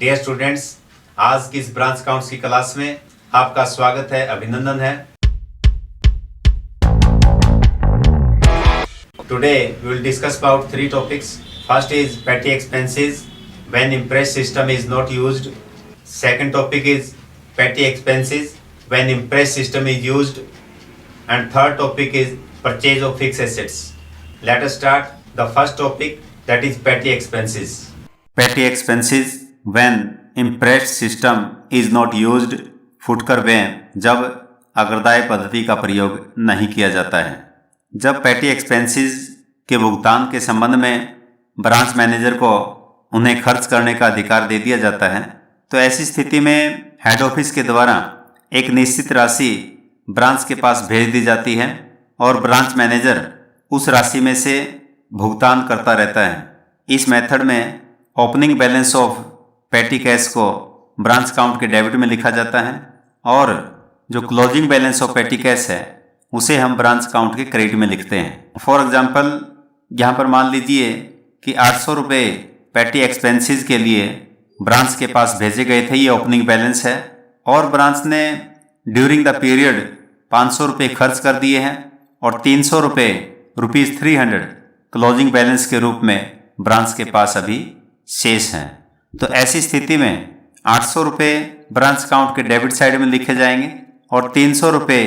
Dear students, आज की इस ब्रांच अकाउंट्स की क्लास में आपका स्वागत है, अभिनंदन है। Today we will discuss about 3 topics. First is petty expenses when impress system is not used. Second topic is petty expenses when impress system is used. And third topic is purchase of fixed assets. Let us start the first topic, that is petty expenses. Petty expenses when impressed system is not used. फुटकर वें जब अग्रदाय पद्धति का प्रयोग नहीं किया जाता है। जब पेटी एक्सपेंसेस के भुगतान के संबंध में ब्रांच मैनेजर को उन्हें खर्च करने का अधिकार दे दिया जाता है, तो ऐसी स्थिति में हेड ऑफिस के द्वारा एक निश्चित राशि ब्रांच के पास भेज दी जाती है और ब्रांच मैनेजर उस राशि में से भुगतान करता रहता है। इस मेथड में ओपनिंग बैलेंस ऑफ पेटी कैश को ब्रांच अकाउंट के डेबिट में लिखा जाता है और जो क्लोजिंग बैलेंस ऑफ पेटी कैश है उसे हम ब्रांच अकाउंट के क्रेडिट में लिखते हैं। फॉर एग्जांपल, यहाँ पर मान लीजिए कि 800 रुपये पेटी एक्सपेंसेस के लिए ब्रांच के पास भेजे गए थे, ये ओपनिंग बैलेंस है, और ब्रांच ने ड्यूरिंग द पीरियड 500 रुपये खर्च कर दिए हैं और 300 रुपये ₹300 क्लोजिंग बैलेंस के रूप में ब्रांच के पास अभी शेष हैं। तो ऐसी स्थिति में 800 रुपये ब्रांच अकाउंट के डेबिट साइड में लिखे जाएंगे और 300 रुपये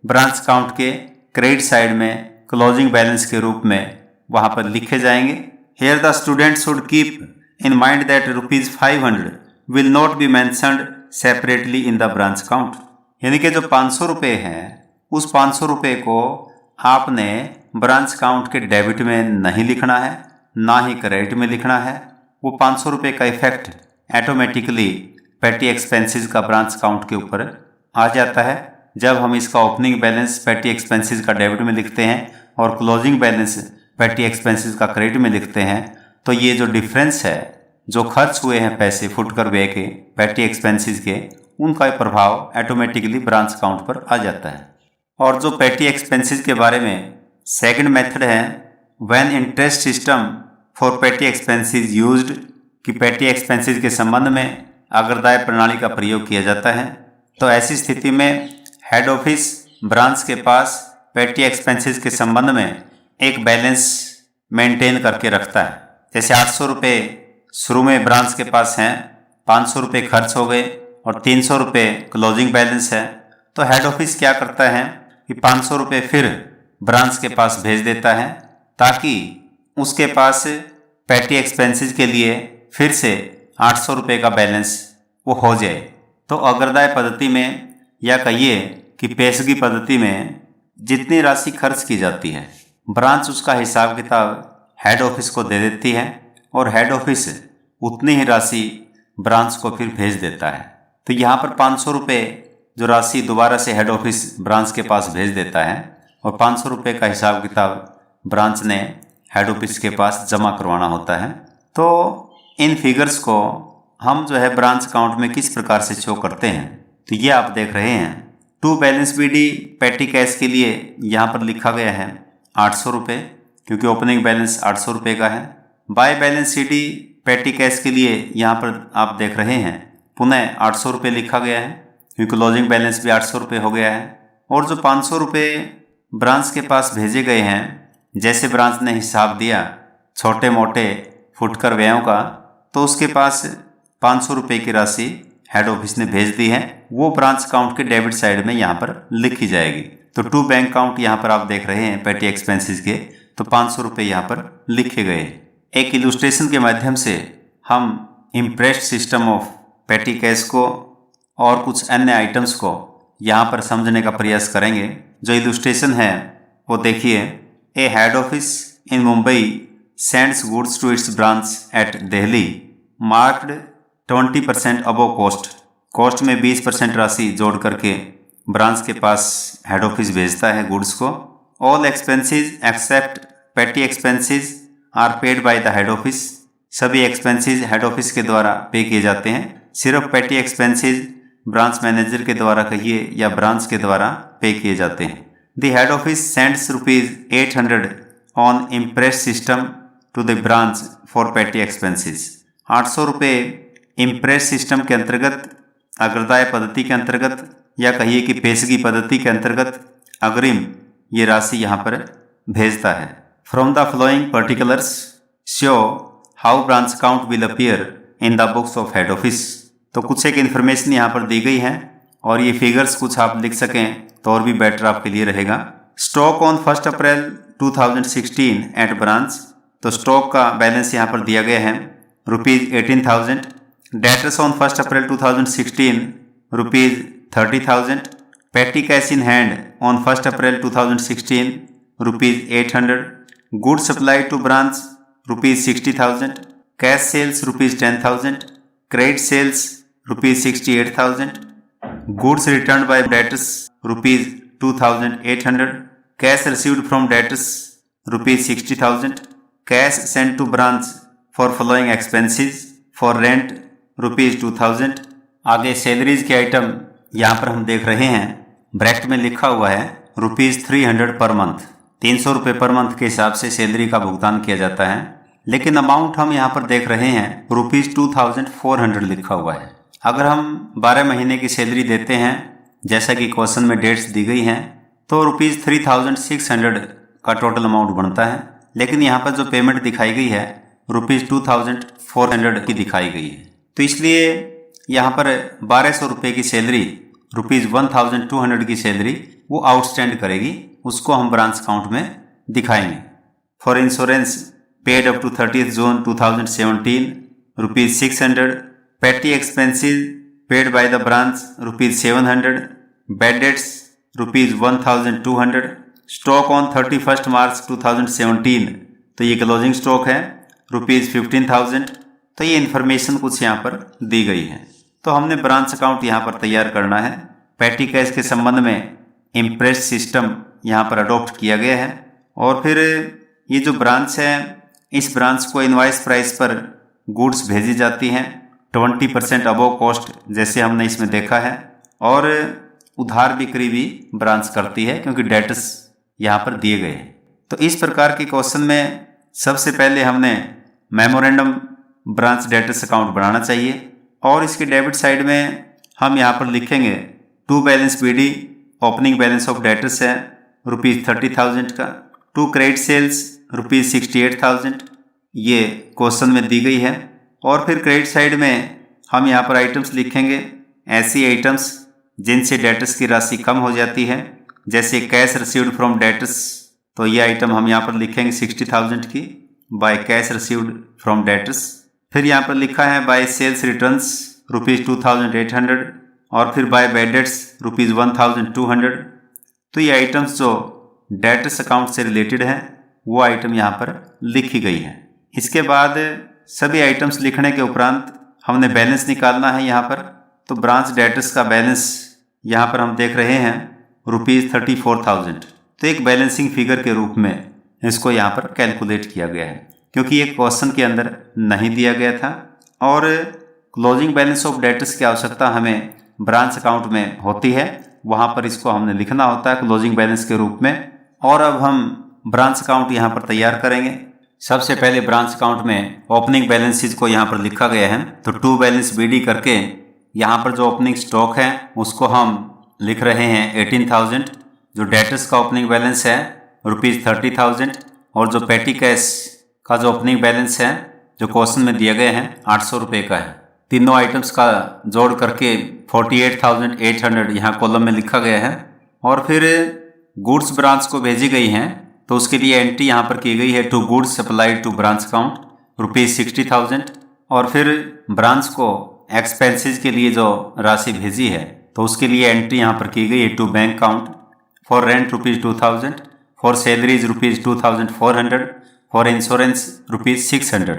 ब्रांच अकाउंट के क्रेडिट साइड में क्लोजिंग बैलेंस के रूप में वहाँ पर लिखे जाएंगे। Here the student should keep in mind that ₹500 will not be mentioned separately in the branch account. यानी कि जो 500 रुपये हैं उस 500 रुपये को आपने ब्रांच अकाउंट के डेबिट में नहीं लिखना है, ना ही क्रेडिट में लिखना है। वो 500 रुपये का इफेक्ट ऑटोमेटिकली पेटी एक्सपेंसेस का ब्रांच अकाउंट के ऊपर आ जाता है। जब हम इसका ओपनिंग बैलेंस पेटी एक्सपेंसेस का डेबिट में लिखते हैं और क्लोजिंग बैलेंस पेटी एक्सपेंसेस का क्रेडिट में लिखते हैं, तो ये जो डिफरेंस है, जो खर्च हुए हैं पैसे फुटकर वे के पेटी एक्सपेंसेस के, उनका प्रभाव ऑटोमेटिकली ब्रांच अकाउंट पर आ जाता है। और जो पेटी एक्सपेंसेस के बारे में सेकंड मेथड है when interest system for petty expenses used, कि पेटी एक्सपेंसेस के संबंध में अग्रदाय प्रणाली का प्रयोग किया जाता है। तो ऐसी स्थिति में हेड ऑफिस ब्रांच के पास पेटी एक्सपेंसेस के संबंध में एक बैलेंस मेंटेन करके रखता है। जैसे 800 रुपये शुरू में ब्रांच के पास हैं, 500 रुपये खर्च हो गए और 300 रुपये क्लोजिंग बैलेंस है, तो हेड ऑफिस क्या करता है कि 500 रुपये फिर ब्रांच के पास भेज देता है ताकि उसके पास पेटी एक्सपेंसेस के लिए फिर से 800 रुपये का बैलेंस वो हो जाए। तो अग्रदाय पद्धति में, या कहिए कि पेशगी पद्धति में, जितनी राशि खर्च की जाती है ब्रांच उसका हिसाब किताब हेड ऑफिस को दे देती है और हेड ऑफिस उतनी ही राशि ब्रांच को फिर भेज देता है। तो यहाँ पर 500 रुपये जो राशि दोबारा से हेड ऑफिस ब्रांच के पास भेज देता है और 500 रुपये का हिसाब किताब ब्रांच ने हेड ऑफिस के पास जमा करवाना होता है। तो इन फिगर्स को हम जो है ब्रांच अकाउंट में किस प्रकार से शो करते हैं, तो ये आप देख रहे हैं। To balance BD petty cash के लिए यहाँ पर लिखा गया है 800 रुपये, क्योंकि ओपनिंग बैलेंस 800 रुपये का है। बाय बैलेंस सीडी पेटी कैश के लिए यहाँ पर आप देख रहे हैं पुनः 800 रुपये लिखा गया है, क्योंकि क्लोजिंग बैलेंस भी 800 रुपये हो गया है। और जो 500 रुपये ब्रांच के पास भेजे गए हैं, जैसे ब्रांच ने हिसाब दिया छोटे मोटे फुटकर व्ययों का, तो उसके पास 500 रुपये की राशि हेड ऑफिस ने भेज दी है, वो ब्रांच अकाउंट के डेबिट साइड में यहाँ पर लिखी जाएगी। तो टू बैंक अकाउंट यहाँ पर आप देख रहे हैं पेटी एक्सपेंसेस के, तो 500 रुपये यहाँ पर लिखे गए। एक इलुस्ट्रेशन के माध्यम से हम इम्प्रेस्ड सिस्टम ऑफ पेटी कैश को और कुछ अन्य आइटम्स को यहाँ पर समझने का प्रयास करेंगे। जो इलुस्ट्रेशन है वो देखिए। A head office in Mumbai sends goods to its branch at Delhi marked 20% above cost. Cost में 20% राशि जोड़ करके ब्रांच के पास हेड ऑफिस भेजता है गुड्स को। All expenses except petty expenses are paid by the head office. सभी एक्सपेंसेस हेड ऑफिस के द्वारा पे किए जाते हैं, सिर्फ पेटी एक्सपेंसेस ब्रांच मैनेजर के द्वारा कहिए या ब्रांच के द्वारा पे किए जाते हैं। The head office sends ₹800 on imprest system to the branch for petty expenses. 800 रुपये इम्प्रेस सिस्टम के अंतर्गत, अग्रदाय पद्धति के अंतर्गत, या कहिए कि पेशगी पद्धति के अंतर्गत अग्रिम ये राशि यहाँ पर भेजता है। From the flowing particulars show how branch account will appear in the books of head office. तो कुछ एक इन्फॉर्मेशन यहाँ पर दी गई है और ये फिगर्स कुछ आप लिख सकें तो और भी बेटर आपके लिए रहेगा। Stock on 1 April 2016 at branch, तो स्टॉक का बैलेंस यहाँ पर दिया गया है ₹18,000। Debtors on 1 April 2016 ₹30,000। Petty cash in hand on 1 April 2016 ₹800। Good supply to branch ₹60,000। Cash sales ₹10,000। Credit sales ₹68,000। Goods return by debtors ₹2,800। Cash received from debtors ₹60,000। Cash sent to branch for following expenses for rent ₹2,000। आगे salaries के item यहाँ पर हम देख रहे हैं, bracket में लिखा हुआ है ₹300 पर मंथ। 300 रुपये पर मंथ के हिसाब से सैलरी का भुगतान किया जाता है, लेकिन अमाउंट हम यहाँ पर देख रहे हैं ₹2,400 लिखा हुआ है। अगर हम 12 महीने की सैलरी देते हैं जैसा कि क्वेश्चन में डेट्स दी गई हैं तो ₹3,600 का टोटल अमाउंट बनता है, लेकिन यहाँ पर जो पेमेंट दिखाई गई है ₹2,400 की दिखाई गई है। तो इसलिए यहाँ पर 1,200 रुपये की सैलरी, ₹1,200 की सैलरी वो आउटस्टैंड करेगी, उसको हम ब्रांच अकाउंट में दिखाएंगे। For insurance paid up to 30 June 2017 ₹600। Petty expenses paid by the branch ₹700। Bad debts ₹1,200। Stock on 31 March 2017, तो ये क्लोजिंग स्टॉक है ₹15,000। तो ये इन्फॉर्मेशन कुछ यहाँ पर दी गई है। तो हमने ब्रांच अकाउंट यहाँ पर तैयार करना है। पेटी कैश के संबंध में इम्प्रेस सिस्टम यहाँ पर अडॉप्ट किया गया है और फिर ये जो ब्रांच है इस ब्रांच को इनवॉइस प्राइस पर गुड्स भेजी जाती हैं 20% अबव कॉस्ट, जैसे हमने इसमें देखा है, और उधार बिक्री भी ब्रांच करती है क्योंकि डेटर्स यहाँ पर दिए गए हैं। तो इस प्रकार के क्वेश्चन में सबसे पहले हमने मेमोरेंडम ब्रांच डेटर्स अकाउंट बनाना चाहिए और इसके डेबिट साइड में हम यहाँ पर लिखेंगे to balance BD, opening balance of debtors है ₹30,000 का। टू क्रेडिट सेल्स ₹68,000, ये क्वेश्चन में दी गई है। और फिर क्रेडिट साइड में हम यहाँ पर आइटम्स लिखेंगे, ऐसी आइटम्स जिनसे डेटर्स की राशि कम हो जाती है, जैसे कैश रिसीव्ड फ्रॉम डेटर्स, तो ये आइटम हम यहाँ पर लिखेंगे 60,000 की, by cash received from debtors. फिर यहाँ पर लिखा है बाय सेल्स रिटर्न्स ₹2,800 और फिर बाय बैड डेट्स ₹1,200। तो ये आइटम्स जो डेटर्स अकाउंट से रिलेटेड है वो आइटम यहाँ पर लिखी गई है। इसके बाद सभी आइटम्स लिखने के उपरांत हमने बैलेंस निकालना है यहाँ पर। तो ब्रांच डेटर्स का बैलेंस यहाँ पर हम देख रहे हैं ₹34,000। तो एक बैलेंसिंग फिगर के रूप में इसको यहाँ पर कैलकुलेट किया गया है क्योंकि ये क्वेश्चन के अंदर नहीं दिया गया था और क्लोजिंग बैलेंस ऑफ डेटर्स की आवश्यकता हमें ब्रांच अकाउंट में होती है, वहाँ पर इसको हमने लिखना होता है क्लोजिंग बैलेंस के रूप में। और अब हम ब्रांच अकाउंट यहाँ पर तैयार करेंगे। सबसे पहले ब्रांच अकाउंट में ओपनिंग बैलेंसेज को यहाँ पर लिखा गया है, तो टू बैलेंस बीडी करके यहाँ पर जो ओपनिंग स्टॉक है उसको हम लिख रहे हैं 18,000। जो डेटर्स का ओपनिंग बैलेंस है ₹30,000 और जो पेटी कैश का जो ओपनिंग बैलेंस है जो क्वेश्चन में दिया गया है 800 रुपये का है। तीनों आइटम्स का जोड़ करके 48,800 यहाँ कॉलम में लिखा गया है। और फिर गुड्स ब्रांच को भेजी गई हैं तो उसके लिए एंट्री यहाँ पर की गई है to goods supplied to branch account ₹60,000। और फिर ब्रांच को एक्सपेंसेस के लिए जो राशि भेजी है तो उसके लिए एंट्री यहाँ पर की गई है to bank account. For rent ₹2,000, for salaries ₹2,400, for insurance ₹600।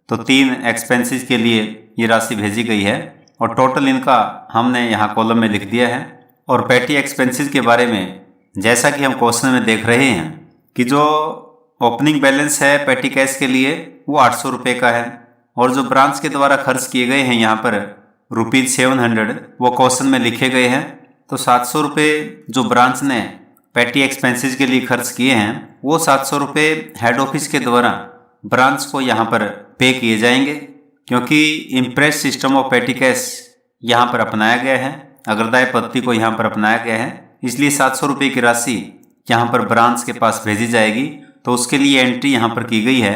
तो 3 एक्सपेंसेस के लिए ये राशि भेजी गई है और टोटल इनका हमने यहाँ कॉलम में लिख दिया है। और पेटी एक्सपेंसेस के बारे में जैसा कि हम क्वेश्चन में देख रहे हैं कि जो ओपनिंग बैलेंस है पेटी कैश के लिए वो 800 रुपये का है और जो ब्रांच के द्वारा खर्च किए गए हैं यहाँ पर ₹700 वो क्वेश्चन में लिखे गए हैं। तो 700 रुपये जो ब्रांच ने पेटी एक्सपेंसेस के लिए खर्च किए हैं वो 700 रुपये हेड ऑफिस के द्वारा ब्रांच को यहाँ पर पे किए जाएंगे क्योंकि इम्प्रेस सिस्टम ऑफ पेटी कैश यहाँ पर अपनाया गया है, अग्रदाय पद्धति को यहाँ पर अपनाया गया है, इसलिए 700 रुपये की राशि यहाँ पर ब्रांच के पास भेजी जाएगी। तो उसके लिए एंट्री यहाँ पर की गई है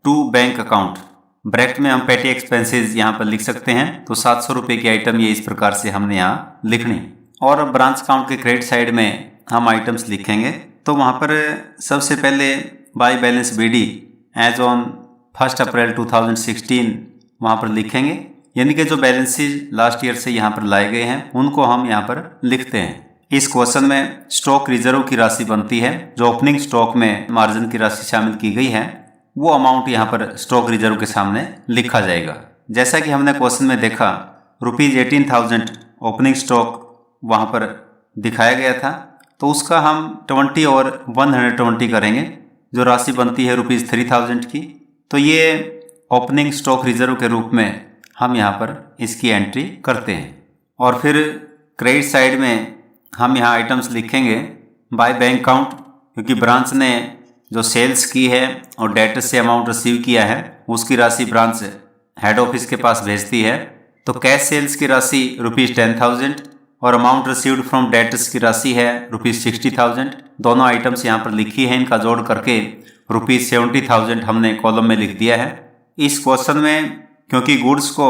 टू बैंक अकाउंट, ब्रैकेट में हम पेटी एक्सपेंसेस यहाँ पर लिख सकते हैं। तो 700 रुपये की आइटम ये इस प्रकार से हमने यहाँ लिखनी है। और ब्रांच अकाउंट के क्रेडिट साइड में हम आइटम्स लिखेंगे। तो वहाँ पर सबसे पहले by balance BD as on 1 April 2016 वहाँ पर लिखेंगे, यानी कि जो बैलेंसेज लास्ट ईयर से यहाँ पर लाए गए हैं उनको हम यहाँ पर लिखते हैं। इस क्वेश्चन में स्टॉक रिजर्व की राशि बनती है, जो ओपनिंग स्टॉक में मार्जिन की राशि शामिल की गई है वो अमाउंट यहाँ पर स्टॉक रिजर्व के सामने लिखा जाएगा। जैसा कि हमने क्वेश्चन में देखा ₹18,000 ओपनिंग स्टॉक वहाँ पर दिखाया गया था, तो उसका हम 20 और 120 करेंगे, जो राशि बनती है ₹3,000 की। तो ये ओपनिंग स्टॉक रिजर्व के रूप में हम यहाँ पर इसकी एंट्री करते हैं। और फिर क्रेडिट साइड में हम यहाँ आइटम्स लिखेंगे बाय बैंक अकाउंट, क्योंकि ब्रांच ने जो सेल्स की है और डेटर से अमाउंट रिसीव किया है उसकी राशि ब्रांच हेड ऑफिस के पास भेजती है। तो कैश सेल्स की राशि ₹10,000 और अमाउंट रिसीव्ड फ्रॉम डेटर्स की राशि है ₹60,000। दोनों आइटम्स यहाँ पर लिखी है, इनका जोड़ करके ₹70,000 हमने कॉलम में लिख दिया है। इस क्वेश्चन में क्योंकि गुड्स को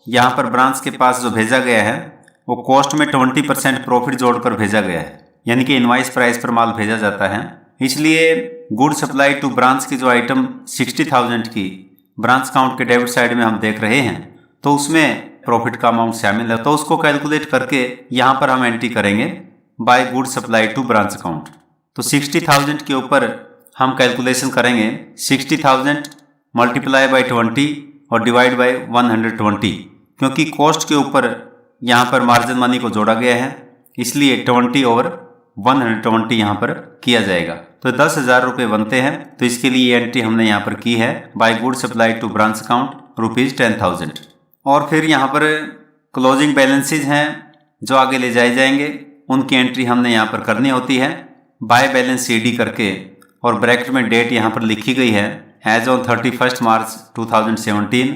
यहाँ पर ब्रांच के पास जो भेजा गया है वो कॉस्ट में 20% प्रॉफिट जोड़कर भेजा गया है, यानी कि इनवाइस प्राइस पर माल भेजा जाता है, इसलिए गुड सप्लाई टू ब्रांच की जो आइटम 60,000 की ब्रांच अकाउंट के डेबिट साइड में हम देख रहे हैं तो उसमें प्रॉफिट का अमाउंट शामिल है। तो उसको कैलकुलेट करके यहाँ पर हम एंट्री करेंगे by good supply to branch account. तो 60,000 के ऊपर हम कैलकुलेशन करेंगे 60,000 मल्टीप्लाई बाय 20 और डिवाइड बाय 120, क्योंकि कॉस्ट के ऊपर यहाँ पर मार्जिन मनी को जोड़ा गया है, इसलिए 20 और 120 यहाँ पर किया जाएगा। तो 10,000 रुपये बनते हैं। तो इसके लिए एंट्री हमने यहाँ पर की है by good supply to branch account ₹10,000। और फिर यहाँ पर क्लोजिंग बैलेंसेज हैं जो आगे ले जाए जाएंगे, उनकी एंट्री हमने यहाँ पर करनी होती है बाय बैलेंस CD करके, और ब्रैकेट में डेट यहाँ पर लिखी गई है एज ऑन 31 मार्च 2017।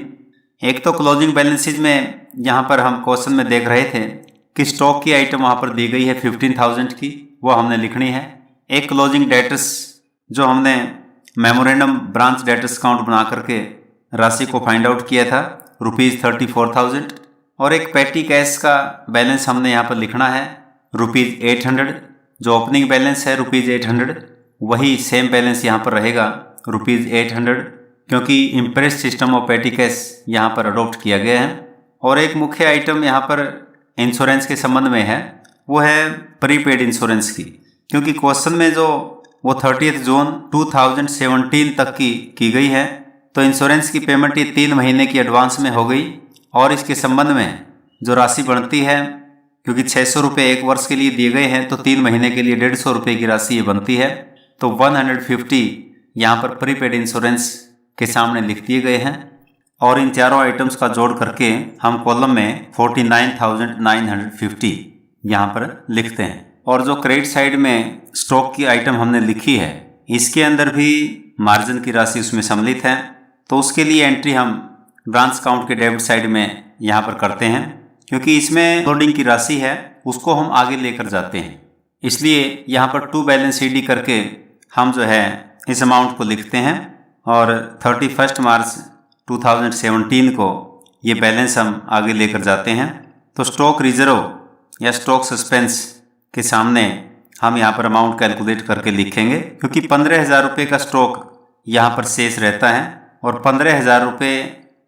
एक तो क्लोजिंग बैलेंसेज में यहाँ पर हम क्वेश्चन में देख रहे थे कि स्टॉक की आइटम वहाँ पर दी गई है 15,000 की, वो हमने लिखनी है। एक क्लोजिंग डेटर्स जो हमने मेमोरेंडम ब्रांच डेटर्स अकाउंट बना करके राशि को फाइंड आउट किया था ₹34,000, और एक पेटी कैश का बैलेंस हमने यहाँ पर लिखना है ₹800, जो ओपनिंग बैलेंस है ₹800, वही सेम बैलेंस यहाँ पर रहेगा ₹800, क्योंकि इम्प्रेस सिस्टम ऑफ पेटी कैश यहाँ पर अडोप्ट किया गया है। और एक मुख्य आइटम यहाँ पर इंश्योरेंस के संबंध में है, वो है प्रीपेड इंश्योरेंस की, क्योंकि क्वेश्चन में जो वो 30 जून 2017 तक की गई है, तो इंश्योरेंस की पेमेंट ये 3 महीने की एडवांस में हो गई। और इसके संबंध में जो राशि बनती है, क्योंकि 600 रुपये 1 वर्ष के लिए दिए गए हैं, तो 3 महीने के लिए 150 रुपये की राशि ये बनती है। तो 150 यहाँ पर प्रीपेड इंश्योरेंस के सामने लिख दिए गए हैं, और इन चारों आइटम्स का जोड़ करके हम कॉलम में 49,950 यहाँ पर लिखते हैं। और जो क्रेडिट साइड में स्टॉक की आइटम हमने लिखी है, इसके अंदर भी मार्जिन की राशि उसमें सम्मिलित है, तो उसके लिए एंट्री हम ब्रांच अकाउंट के डेबिट साइड में यहाँ पर करते हैं, क्योंकि इसमें लोडिंग की राशि है उसको हम आगे लेकर जाते हैं, इसलिए यहाँ पर टू बैलेंस CD करके हम जो है इस अमाउंट को लिखते हैं। और 31 मार्च 2017 को ये बैलेंस हम आगे लेकर जाते हैं। तो स्टॉक रिजर्व या स्टॉक सस्पेंस के सामने हम यहाँ पर अमाउंट कैलकुलेट करके लिखेंगे, क्योंकि 15,000 रुपये का स्टॉक यहाँ पर शेष रहता है, और 15,000 रुपये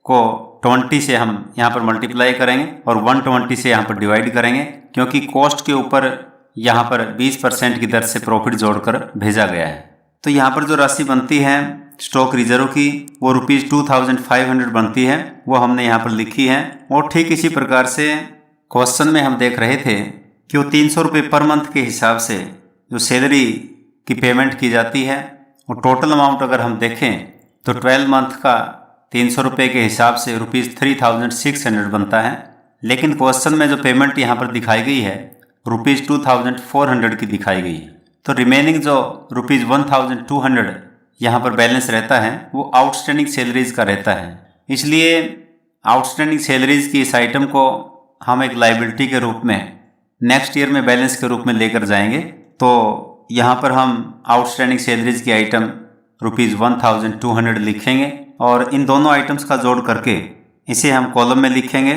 को 20 से हम यहाँ पर मल्टीप्लाई करेंगे और 120 से यहाँ पर डिवाइड करेंगे, क्योंकि कॉस्ट के ऊपर यहाँ पर 20% की दर से प्रॉफिट जोड़कर भेजा गया है। तो यहाँ पर जो राशि बनती है स्टॉक रिजर्व की वो ₹2,500 बनती है, वो हमने यहाँ पर लिखी है। और ठीक इसी प्रकार से क्वेश्चन में हम देख रहे थे कि वो 300 रुपये पर मंथ के हिसाब से जो सैलरी की पेमेंट की जाती है, और टोटल अमाउंट अगर हम देखें तो 12 मंथ का 300 रुपये के हिसाब से ₹3,600 बनता है। लेकिन क्वेश्चन में जो पेमेंट यहाँ पर दिखाई गई है ₹2,400 की दिखाई गई है। तो रिमेनिंग जो ₹1,200 यहाँ पर बैलेंस रहता है वो आउटस्टैंडिंग सैलरीज का रहता है, इसलिए आउटस्टैंडिंग सैलरीज की इस आइटम को हम एक लाइबिलिटी के रूप में नेक्स्ट ईयर में बैलेंस के रूप में लेकर जाएंगे। तो यहाँ पर हम आउटस्टैंडिंग सैलरीज की आइटम ₹1200 लिखेंगे और इन दोनों आइटम्स का जोड़ करके इसे हम कॉलम में लिखेंगे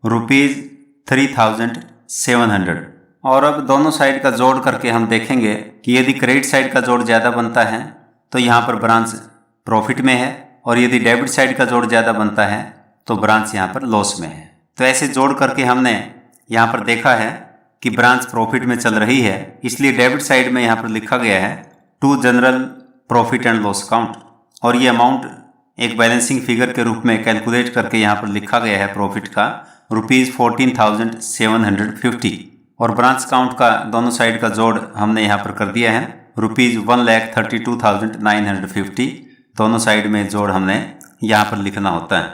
₹3700। और अब दोनों साइड का जोड़ करके हम देखेंगे कि यदि क्रेडिट साइड का जोड़ ज़्यादा बनता है तो यहाँ पर ब्रांच प्रॉफिट में है, और यदि डेबिट साइड का जोड़ ज़्यादा बनता है तो ब्रांच यहाँ पर लॉस में है। तो ऐसे जोड़ करके हमने यहाँ पर देखा है कि ब्रांच प्रॉफिट में चल रही है, इसलिए डेबिट साइड में यहाँ पर लिखा गया है to general profit and loss account, और ये अमाउंट एक बैलेंसिंग फिगर के रूप में कैलकुलेट करके यहाँ पर लिखा गया है प्रॉफिट का ₹14,750, और ब्रांच अकाउंट का दोनों साइड का जोड़ हमने यहाँ पर कर दिया है ₹1,32,950। दोनों साइड में जोड़ हमने यहाँ पर लिखना होता है।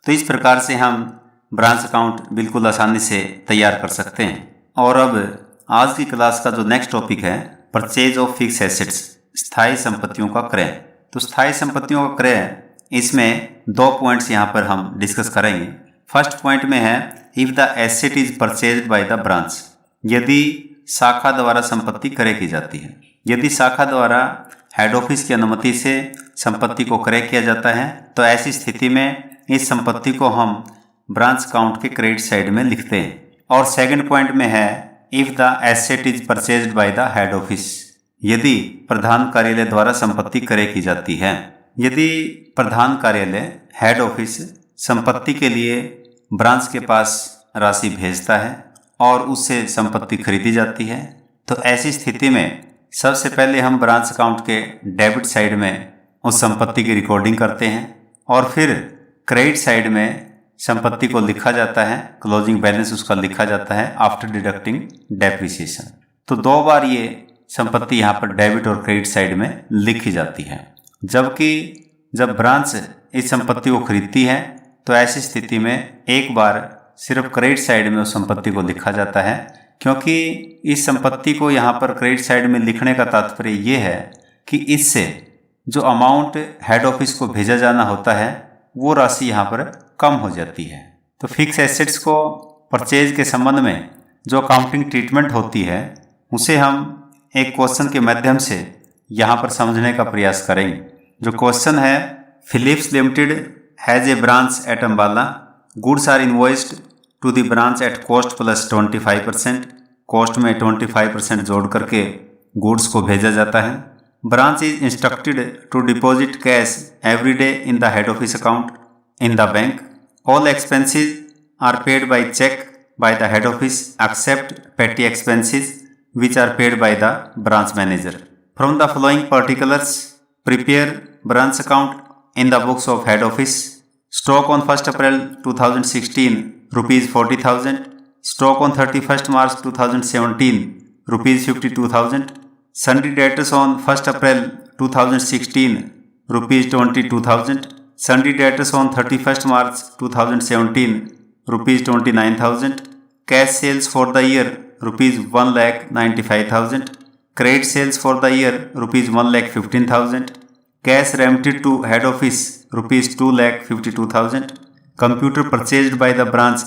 तो इस प्रकार से हम ब्रांच अकाउंट बिल्कुल आसानी से तैयार कर सकते हैं। और अब आज की क्लास का जो नेक्स्ट टॉपिक है परचेज ऑफ फिक्स एसेट्स, स्थायी संपत्तियों का क्रय। तो स्थायी संपत्तियों का क्रय, इसमें 2 पॉइंट्स यहाँ पर हम डिस्कस करेंगे। फर्स्ट पॉइंट में है if the asset is purchased bye the branch, यदि शाखा द्वारा संपत्ति क्रय की जाती है। यदि शाखा द्वारा हेड ऑफिस की अनुमति से संपत्ति को क्रय किया जाता है तो ऐसी स्थिति में इस संपत्ति को हम ब्रांच अकाउंट के क्रेडिट साइड में लिखते हैं। और सेकंड पॉइंट में है if the asset is purchased bye the head office, यदि प्रधान कार्यालय द्वारा संपत्ति क्रय की जाती है। यदि प्रधान कार्यालय हेड ऑफिस संपत्ति के लिए ब्रांच के पास राशि भेजता है और उससे संपत्ति खरीदी जाती है, तो ऐसी स्थिति में सबसे पहले हम ब्रांच अकाउंट के डेबिट साइड में उस संपत्ति की रिकॉर्डिंग करते हैं और फिर क्रेडिट साइड में संपत्ति को लिखा जाता है, क्लोजिंग बैलेंस उसका लिखा जाता है आफ्टर डिडक्टिंग डेप्रिसिएशन। तो 2 बार ये संपत्ति यहाँ पर डेबिट और क्रेडिट साइड में लिखी जाती है। जबकि जब ब्रांच इस संपत्ति को खरीदती है तो ऐसी स्थिति में एक बार सिर्फ क्रेडिट साइड में उस संपत्ति को लिखा जाता है, क्योंकि इस संपत्ति को यहाँ पर क्रेडिट साइड में लिखने का तात्पर्य ये है कि इससे जो अमाउंट हेड ऑफिस को भेजा जाना होता है वो राशि यहाँ पर कम हो जाती है। तो फिक्स एसेट्स को परचेज के संबंध में जो अकाउंटिंग ट्रीटमेंट होती है उसे हम एक क्वेश्चन के माध्यम से यहाँ पर समझने का प्रयास करेंगे। जो क्वेश्चन है, Philips limited has a branch at Ambala, goods are invoiced to the branch at cost plus 25%, cost में 25% जोड़ करके गुड्स को भेजा जाता है। Branch is instructed to deposit cash every day in the head office account in the bank. All expenses are paid by cheque by the head office except petty expenses which are paid by the branch manager. From the following particulars, prepare branch account in the books of head office. Stock on 1st April 2016 rupees 40,000. Stock on 31st March 2017 rupees 52,000. Sundry debtors on 1st April 2016 rupees 22,000. Sundry debtors on 31st March 2017 rupees 29,000. Cash sales for the year rupees 1,95,000. Credit sales for the year rupees 1,15,000. Cash remitted to head office rupees 2,52,000. Computer purchased by the branch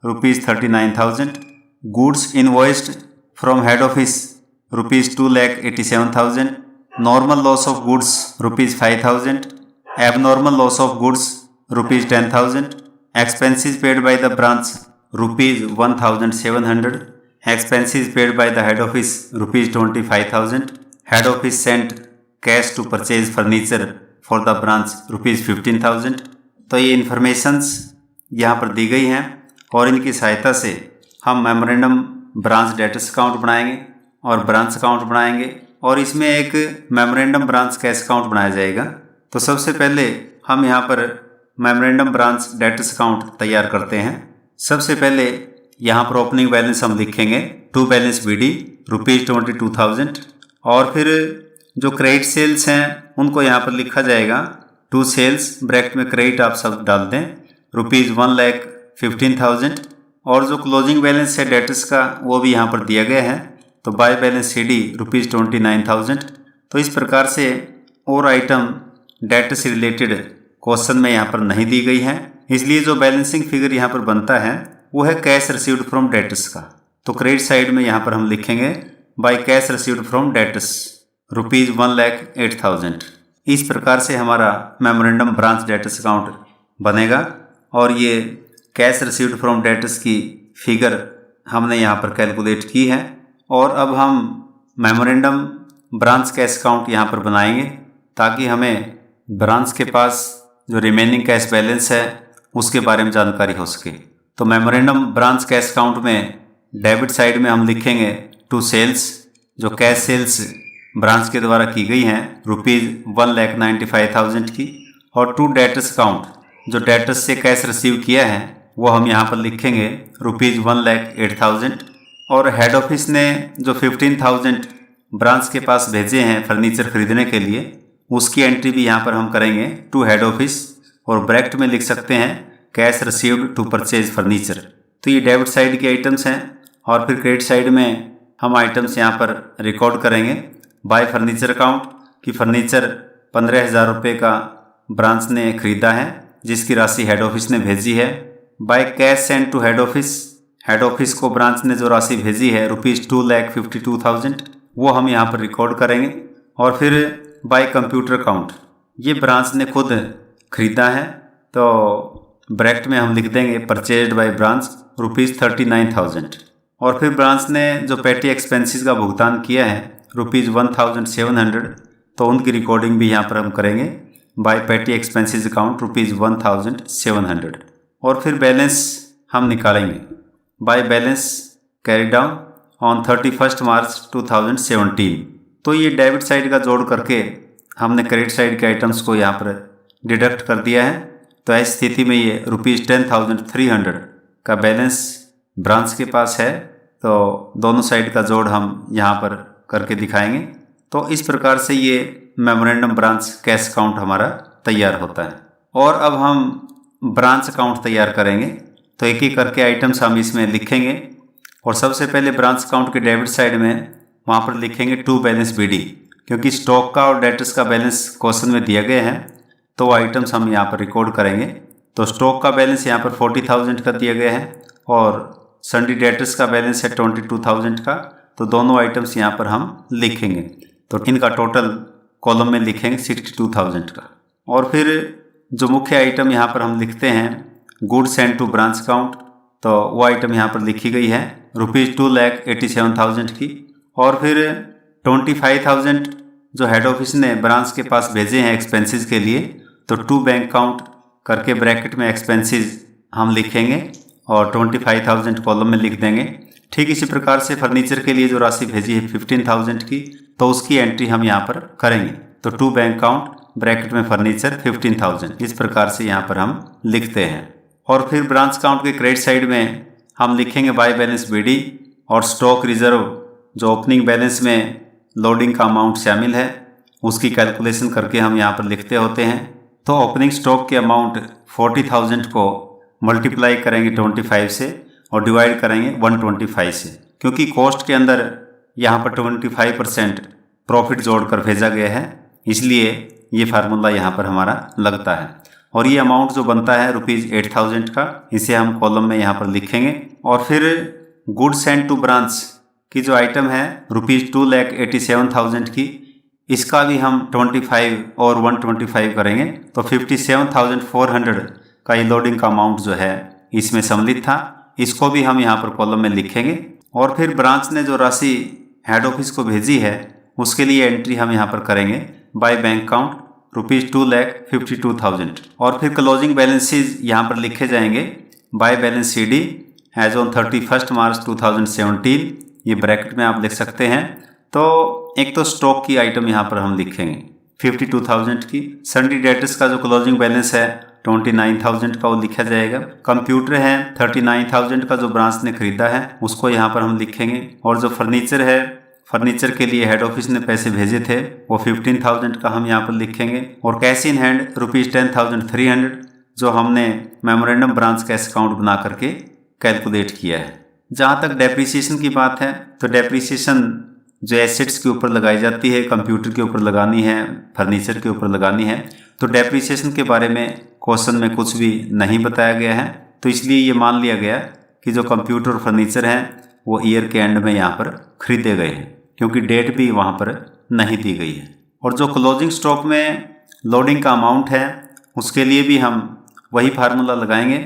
rupees 39,000. Goods invoiced from head office rupees 2,87,000. Normal loss of goods rupees 5,000. Abnormal loss of goods rupees 10,000. Expenses paid by the branch rupees 1,700. Expenses paid by the head office rupees 25,000. Head office sent cash to purchase furniture for the branch rupees 15,000. तो ये informations यहाँ पर दी गई हैं और इनकी सहायता से हम मेमोरेंडम ब्रांच डेटर्स अकाउंट बनाएंगे और ब्रांच अकाउंट बनाएंगे और इसमें एक मेमोरेंडम ब्रांच कैश अकाउंट बनाया जाएगा। तो सबसे पहले हम यहाँ पर मेमोरेंडम ब्रांच डेटर्स अकाउंट तैयार करते हैं। सबसे पहले यहाँ पर ओपनिंग बैलेंस हम लिखेंगे टू बैलेंस BD रुपीज़ 22,000 और फिर जो क्रेडिट सेल्स हैं उनको यहाँ पर लिखा जाएगा टू सेल्स ब्रैकेट में क्रेडिट आप सब डाल दें रुपीज़ 1,15,000 और जो क्लोजिंग बैलेंस है डेटर्स का वो भी यहाँ पर दिया गया है। तो बाय बैलेंस CD रुपीज़ 29,000। तो इस प्रकार से और आइटम डेट से रिलेटेड क्वेश्चन में यहाँ पर नहीं दी गई है, इसलिए जो बैलेंसिंग फिगर यहाँ पर बनता है वो है कैश रिसीव्ड फ्रॉम डेटर्स का। तो क्रेडिट साइड में यहाँ पर हम लिखेंगे by cash received from debtors ₹1,08,000। इस प्रकार से हमारा मेमोरेंडम ब्रांच डेटर्स अकाउंट बनेगा और ये कैश रिसीव्ड फ्रॉम डेटर्स की फिगर हमने यहाँ पर कैलकुलेट की है। और अब हम मेमोरेंडम ब्रांच कैश अकाउंट यहाँ पर बनाएंगे ताकि हमें ब्रांच के पास जो रिमेनिंग कैश बैलेंस है उसके बारे में जानकारी हो सके। तो मेमोरेंडम ब्रांच कैश अकाउंट में डेबिट साइड में हम लिखेंगे टू सेल्स, जो कैश सेल्स ब्रांच के द्वारा की गई हैं ₹1,95,000 की, और टू डेटर्स अकाउंट जो डेटर्स से कैश रिसीव किया है वो हम यहाँ पर लिखेंगे ₹1,08,000। और हेड ऑफिस ने जो 15,000 ब्रांच के पास भेजे हैं फर्नीचर खरीदने के लिए उसकी एंट्री भी यहाँ पर हम करेंगे टू हेड ऑफिस, और ब्रैकेट में लिख सकते हैं cash received to purchase furniture. तो ये डेबिट साइड के आइटम्स हैं। और फिर क्रेडिट साइड में हम आइटम्स यहाँ पर रिकॉर्ड करेंगे बाय फर्नीचर अकाउंट कि फर्नीचर 15,000 रुपये का ब्रांच ने खरीदा है जिसकी राशि हेड ऑफिस ने भेजी है। By cash send to head office, head office को ब्रांच ने जो राशि भेजी है ₹2,52,000 वो हम यहाँ पर रिकॉर्ड करेंगे। और फिर बाय कंप्यूटर अकाउंट, ये ब्रांच ने खुद खरीदा है तो ब्रैकेट में हम लिख देंगे परचेज्ड बाय ब्रांच ₹39,000। और फिर ब्रांच ने जो पेटी एक्सपेंसेस का भुगतान किया है ₹1,700, तो उनकी रिकॉर्डिंग भी यहाँ पर हम करेंगे बाय पेटी एक्सपेंसेस अकाउंट ₹1,700। और फिर बैलेंस हम निकालेंगे by balance carry down on 31 March 2017। तो ये डेबिट साइड का जोड़ करके हमने क्रेडिट साइड के आइटम्स को यहाँ पर डिडक्ट कर दिया है। तो ऐसी स्थिति में ये ₹10,300 का बैलेंस ब्रांच के पास है। तो दोनों साइड का जोड़ हम यहाँ पर करके दिखाएंगे। तो इस प्रकार से ये मेमोरेंडम ब्रांच कैश अकाउंट हमारा तैयार होता है। और अब हम ब्रांच अकाउंट तैयार करेंगे तो एक एक करके आइटम्स हम इसमें लिखेंगे। और सबसे पहले ब्रांच अकाउंट के डेबिट साइड में वहाँ पर लिखेंगे टू बैलेंस बीडी, क्योंकि स्टॉक का और डेटर्स का बैलेंस क्वेश्चन में दिया गया है तो आइटम्स हम यहाँ पर रिकॉर्ड करेंगे। तो स्टॉक का बैलेंस यहाँ पर 40,000 का दिया गया है और सन्डी डेटर्स का बैलेंस है 22,000 का। तो दोनों आइटम्स यहाँ पर हम लिखेंगे। तो इनका टोटल कॉलम में लिखेंगे 62,000 का। और फिर जो मुख्य आइटम यहाँ पर हम लिखते हैं goods send to branch account, तो वो आइटम यहाँ पर लिखी गई है ₹2,87,000 की। और फिर 25,000 जो हेड ऑफिस ने ब्रांच के पास भेजे हैं एक्सपेंसेस के लिए, तो टू बैंक अकाउंट करके ब्रैकेट में एक्सपेंसेस हम लिखेंगे और 25,000 कॉलम में लिख देंगे। ठीक इसी प्रकार से फर्नीचर के लिए जो राशि भेजी है 15,000 की, तो उसकी एंट्री हम यहाँ पर करेंगे। तो टू बैंक अकाउंट ब्रैकेट में फर्नीचर 15,000, इस प्रकार से यहाँ पर हम लिखते हैं। और फिर ब्रांच अकाउंट के क्रेडिट साइड में हम लिखेंगे बाय बैलेंस बीडी और स्टॉक रिजर्व जो ओपनिंग बैलेंस में लोडिंग का अमाउंट शामिल है उसकी कैलकुलेशन करके हम यहाँ पर लिखते होते हैं। तो ओपनिंग स्टॉक के अमाउंट 40,000 को मल्टीप्लाई करेंगे 25 से और डिवाइड करेंगे 125 से, क्योंकि कॉस्ट के अंदर यहाँ पर 25% प्रॉफिट जोड़कर भेजा गया है, इसलिए ये फार्मूला यहाँ पर हमारा लगता है। और ये अमाउंट जो बनता है ₹8,000 का, इसे हम कॉलम में यहाँ पर लिखेंगे। और फिर गुड्स सेंड टू ब्रांच की जो आइटम है ₹2,87,000 की, इसका भी हम 25 और 125 करेंगे तो 57,400 का ये लोडिंग का अमाउंट जो है इसमें सम्मिलित था, इसको भी हम यहाँ पर कॉलम में लिखेंगे। और फिर ब्रांच ने जो राशि हेड ऑफिस को भेजी है उसके लिए एंट्री हम यहाँ पर करेंगे बाय बैंक अकाउंट ₹2,52,000। और फिर क्लोजिंग बैलेंसेज यहाँ पर लिखे जाएंगे by balance CD as on 31 March 2017, ये ब्रैकेट में आप लिख सकते हैं। तो एक तो स्टॉक की आइटम यहाँ पर हम लिखेंगे 52,000 की, सन्डी डेटर्स का जो क्लोजिंग बैलेंस है 29,000 का वो लिखा जाएगा। कंप्यूटर है 39,000 का जो ब्रांच ने खरीदा है उसको यहाँ पर हम लिखेंगे। और जो फर्नीचर है, फर्नीचर के लिए हेड ऑफिस ने पैसे भेजे थे वो 15,000 का हम यहाँ पर लिखेंगे। और कैश इन हैंड ₹10,300 जो हमने मेमोरेंडम ब्रांच कैश अकाउंट बना करके कैलकुलेट किया है। जहाँ तक डेप्रीसिएशन की बात है तो डेप्रीसिएशन जो एसेट्स के ऊपर लगाई जाती है, कंप्यूटर के ऊपर लगानी है, फर्नीचर के ऊपर लगानी है, तो डेप्रिसिएशन के बारे में क्वेश्चन में कुछ भी नहीं बताया गया है। तो इसलिए ये मान लिया गया कि जो कंप्यूटर और फर्नीचर हैं वो ईयर के एंड में यहाँ पर खरीदे गए हैं, क्योंकि डेट भी वहाँ पर नहीं दी गई है। और जो क्लोजिंग स्टॉक में लोडिंग का अमाउंट है उसके लिए भी हम वही फार्मूला लगाएंगे,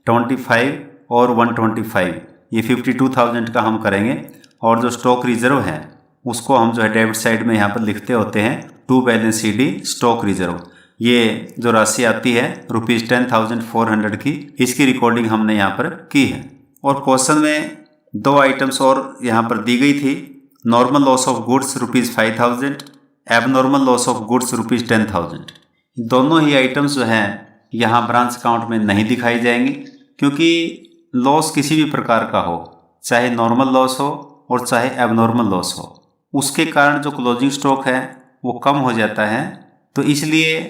25 और 125, ये 52,000 का हम करेंगे। और जो स्टॉक रिजर्व है उसको हम जो है डेबिट साइड में यहाँ पर लिखते होते हैं to balance CD stock reserve. ये जो राशि आती है ₹10,400 की, इसकी रिकॉर्डिंग हमने यहाँ पर की है। और क्वेश्चन में 2 आइटम्स और यहाँ पर दी गई थी, normal loss of goods ₹5,000, abnormal loss of goods ₹10,000। दोनों ही आइटम्स जो हैं यहाँ ब्रांच अकाउंट में नहीं दिखाई जाएंगी, क्योंकि लॉस किसी भी प्रकार का हो, चाहे नॉर्मल लॉस हो और चाहे एबनॉर्मल लॉस हो, उसके कारण जो क्लोजिंग स्टॉक है वो कम हो जाता है। तो इसलिए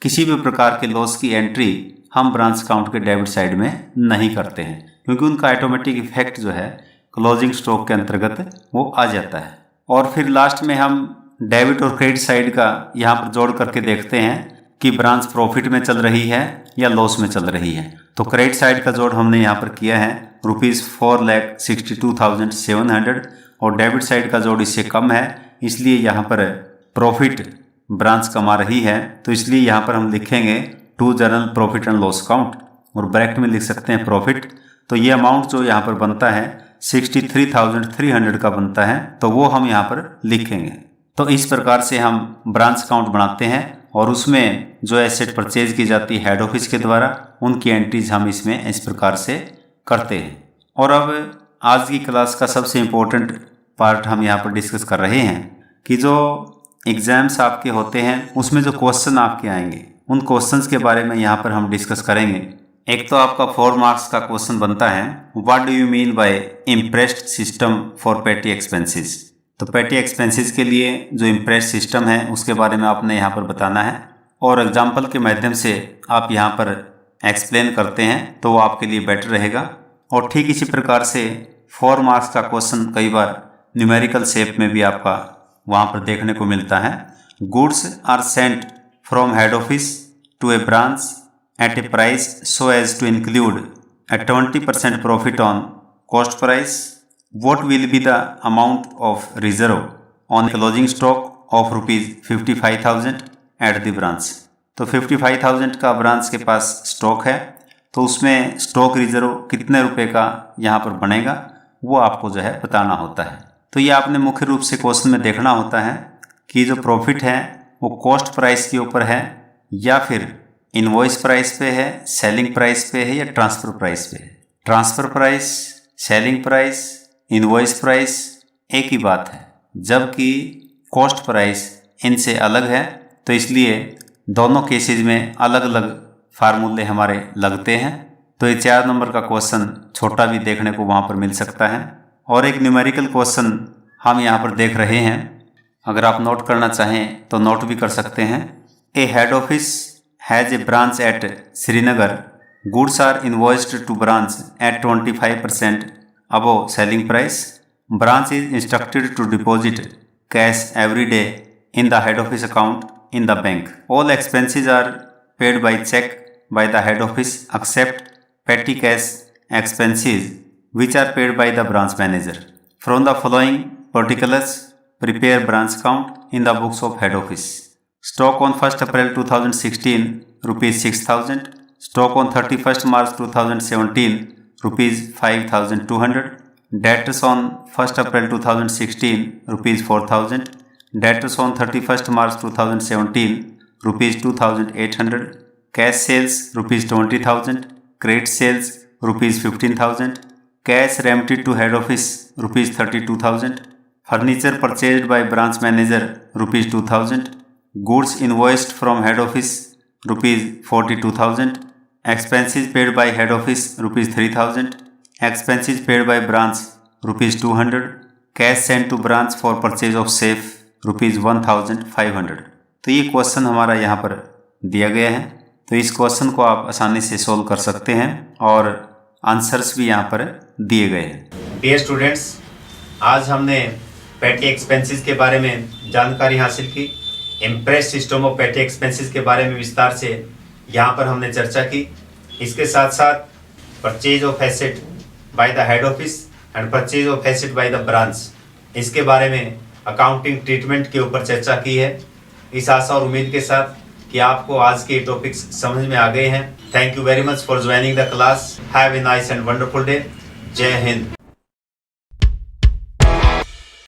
किसी भी प्रकार के लॉस की एंट्री हम ब्रांच अकाउंट के डेबिट साइड में नहीं करते हैं, क्योंकि उनका ऑटोमेटिक इफेक्ट जो है क्लोजिंग स्टॉक के अंतर्गत वो आ जाता है। और फिर लास्ट में हम डेबिट और क्रेडिट साइड का यहाँ पर जोड़ करके देखते हैं कि ब्रांच प्रॉफिट में चल रही है या लॉस में चल रही है। तो क्रेडिट साइड का जोड़ हमने यहाँ पर किया है ₹4,62,700, और डेबिट साइड का जोड़ इससे कम है, इसलिए यहाँ पर प्रॉफिट ब्रांच कमा रही है। तो इसलिए यहाँ पर हम लिखेंगे to journal profit and loss account, और ब्रैकेट में लिख सकते हैं प्रॉफिट। तो ये अमाउंट जो यहाँ पर बनता है 63,300 का बनता है, तो वो हम यहाँ पर लिखेंगे। तो इस प्रकार से हम ब्रांच अकाउंट बनाते हैं, और उसमें जो एसेट परचेज की जाती है हेड ऑफिस के द्वारा, उनकी एंट्रीज हम इसमें इस प्रकार से करते हैं। और अब आज की क्लास का सबसे इम्पोर्टेंट पार्ट हम यहाँ पर डिस्कस कर रहे हैं कि जो एग्जाम्स आपके होते हैं उसमें जो क्वेश्चन आपके आएंगे, उन क्वेश्चंस के बारे में यहाँ पर हम डिस्कस करेंगे। एक तो आपका 4 मार्क्स का क्वेश्चन बनता है, what do you mean by impressed system for petty expenses. तो पेटी एक्सपेंसेस के लिए जो इम्प्रेस्ड सिस्टम है उसके बारे में आपने यहाँ पर बताना है, और एग्जाम्पल के माध्यम से आप यहाँ पर एक्सप्लेन करते हैं तो वो आपके लिए बेटर रहेगा। और ठीक इसी प्रकार से 4 मार्क्स का क्वेश्चन कई बार न्यूमेरिकल शेप में भी आपका वहाँ पर देखने को मिलता है। Goods are sent from head office to a branch at a price so as to include a 20% profit on cost price. What will be the amount of reserve on closing stock of ₹55,000 at the branch? तो 55,000 का branch के पास stock है, तो उसमें stock reserve कितने रुपए का यहाँ पर बनेगा वो आपको जो है बताना होता है। तो ये आपने मुख्य रूप से क्वेश्चन में देखना होता है कि जो प्रॉफिट है वो कॉस्ट प्राइस के ऊपर है या फिर इनवॉइस प्राइस पे है, सेलिंग प्राइस पे है या ट्रांसफ़र प्राइस पे है। Transfer price, selling price, invoice price एक ही बात है, जबकि कॉस्ट प्राइस इनसे अलग है। तो इसलिए दोनों केसेस में अलग अलग फार्मूले हमारे लगते हैं। तो ये 4 नंबर का क्वेश्चन छोटा भी देखने को वहाँ पर मिल सकता है। और एक न्यूमेरिकल क्वेश्चन हम यहाँ पर देख रहे हैं, अगर आप नोट करना चाहें तो नोट भी कर सकते हैं। A head office has a branch at Srinagar, goods are invoiced to branch at 25% above selling price. Branch is instructed to deposit cash every day in the head office account in the bank. All expenses are paid by check by the head office except petty cash expenses which are paid by the branch manager. From the following particulars, prepare branch account in the books of head office. Stock on 1st April 2016 ₹6,000. Stock on 31st March 2017 ₹5,200. Debtors on 1st April 2016 ₹4,000. Debtors on 31st March 2017 ₹2,800. Cash sales ₹20,000. Credit sales ₹15,000. Cash remitted to head office ₹32,000. Furniture purchased by branch manager ₹2,000. Goods invoiced from head office ₹42,000. Expenses paid by head office ₹3,000. Expenses paid by branch ₹200. Cash sent to branch for purchase of safe ₹1,500. तो ये question हमारा यहाँ पर दिया गया है। तो इस क्वेश्चन को आप आसानी से सोल्व कर सकते हैं और आंसर्स भी यहाँ पर दिए गए हैं। डियर स्टूडेंट्स, आज हमने पेटी एक्सपेंसेस के बारे में जानकारी हासिल की। इम्प्रेस सिस्टम ऑफ पेटी एक्सपेंसेस के बारे में विस्तार से यहाँ पर हमने चर्चा की। इसके साथ साथ purchase of asset bye the head office and purchase of asset bye the branch, इसके बारे में अकाउंटिंग ट्रीटमेंट के ऊपर चर्चा की है। इस आशा और उम्मीद के साथ कि आपको आज के टॉपिक्स समझ में आ गए हैं। Thank you very much for joining the class. Have a nice and wonderful day. जय हिंद।